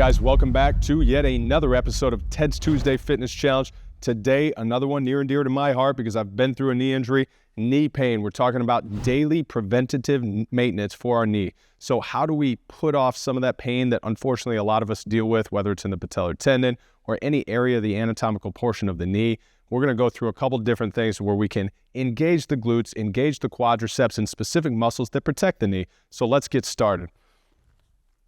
guys, welcome back to yet another episode of Ted's Tuesday Fitness Challenge. Today, another one near and dear to my heart because I've been through a knee injury, knee pain. We're talking about daily preventative maintenance for our knee. So how do we put off some of that pain that unfortunately a lot of us deal with, whether it's in the patellar tendon or any area of the anatomical portion of the knee? We're going to go through a couple different things where we can engage the glutes, engage the quadriceps and specific muscles that protect the knee. So let's get started.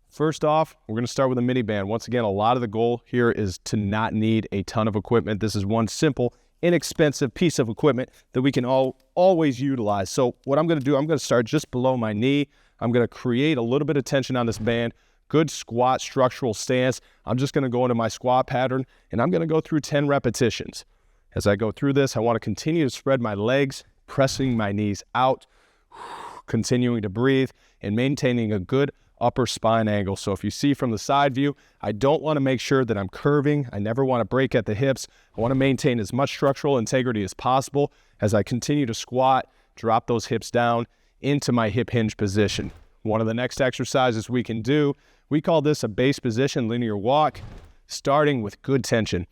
First off, we're going to start with a mini band. Once again, a lot of the goal here is to not need a ton of equipment. This is one simple, inexpensive piece of equipment that we can always utilize. So what I'm going to do, I'm going to start just below my knee. I'm going to create a little bit of tension on this band. Good squat structural stance. I'm just going to go into my squat pattern, and I'm going to go through 10 repetitions. As I go through this, I want to continue to spread my legs, pressing my knees out, continuing to breathe, and maintaining a good upper spine angle. So if you see from the side view, I don't want to make sure that I'm curving. I never want to break at the hips. I want to maintain as much structural integrity as possible as I continue to squat, drop those hips down into my hip hinge position. One of the next exercises we can do, we call this a base position linear walk, starting with good tension.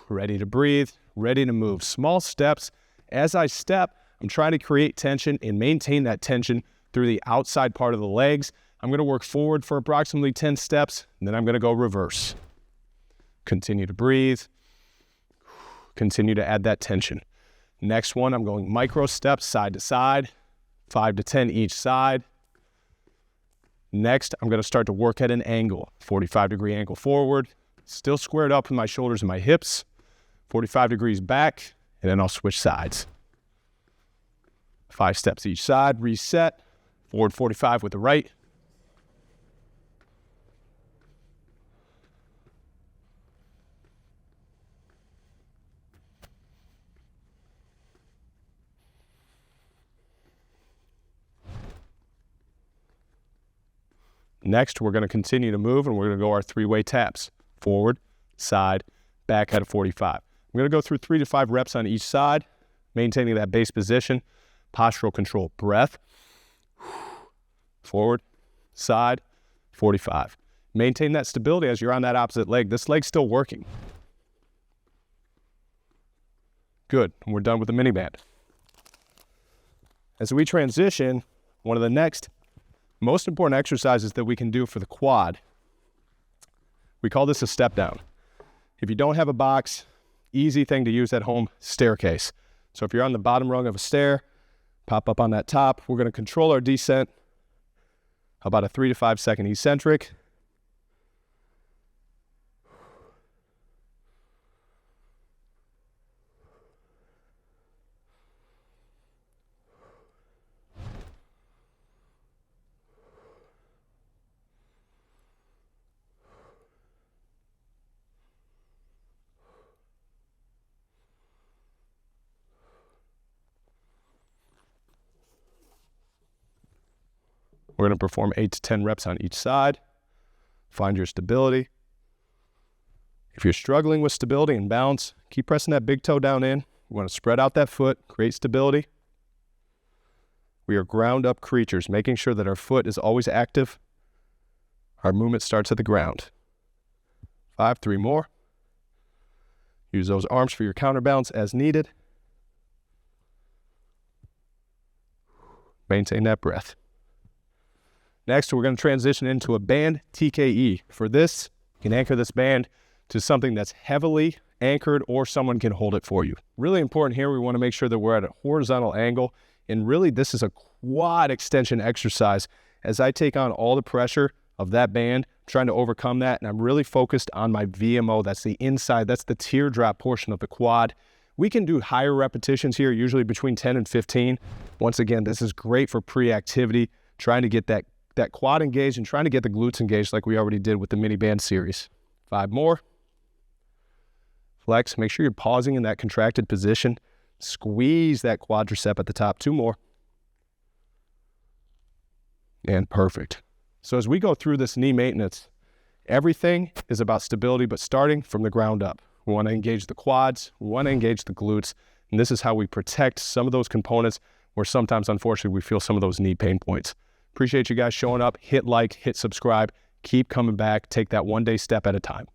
Ready to breathe, ready to move. Small steps. As I step, I'm trying to create tension and maintain that tension through the outside part of the legs. I'm going to work forward for approximately 10 steps, and then I'm going to go reverse. Continue to breathe. Continue to add that tension. Next one, I'm going micro steps side to side, 5 to 10 each side. Next, I'm going to start to work at an angle, 45-degree angle forward, still squared up with my shoulders and my hips, 45 degrees back, and then I'll switch sides. 5 steps each side, reset, forward 45 with the right. Next, we're going to continue to move, and we're going to go our 3-way taps. Forward, side, back at a 45. I'm going to go through 3 to 5 reps on each side, maintaining that base position. Postural control. Breath. Forward, side, 45. Maintain that stability as you're on that opposite leg. This leg's still working. Good. And we're done with the mini band. As we transition, one of the next most important exercises that we can do for the quad, we call this a step down. If you don't have a box, easy thing to use at home, staircase. So if you're on the bottom rung of a stair, pop up on that top. We're going to control our descent. How about a 3 to 5 second eccentric? We're going to perform 8 to 10 reps on each side. Find your stability. If you're struggling with stability and balance, keep pressing that big toe down in. We want to spread out that foot, create stability. We are ground up creatures, making sure that our foot is always active. Our movement starts at the ground. 5, 3 more. Use those arms for your counterbalance as needed. Maintain that breath. Next, we're going to transition into a band TKE. For this, you can anchor this band to something that's heavily anchored or someone can hold it for you. Really important here, we want to make sure that we're at a horizontal angle. And really, this is a quad extension exercise. As I take on all the pressure of that band, I'm trying to overcome that, and I'm really focused on my VMO. That's the inside, that's the teardrop portion of the quad. We can do higher repetitions here, usually between 10 and 15. Once again, this is great for pre-activity, trying to get that quad engaged and trying to get the glutes engaged like we already did with the mini band series. 5 more. Flex. Make sure you're pausing in that contracted position. Squeeze that quadricep at the top. 2 more. And perfect. So as we go through this knee maintenance, everything is about stability, but starting from the ground up. We want to engage the quads. We want to engage the glutes. And this is how we protect some of those components where sometimes, unfortunately, we feel some of those knee pain points. Appreciate you guys showing up. Hit like, hit subscribe. Keep coming back. Take that one day step at a time.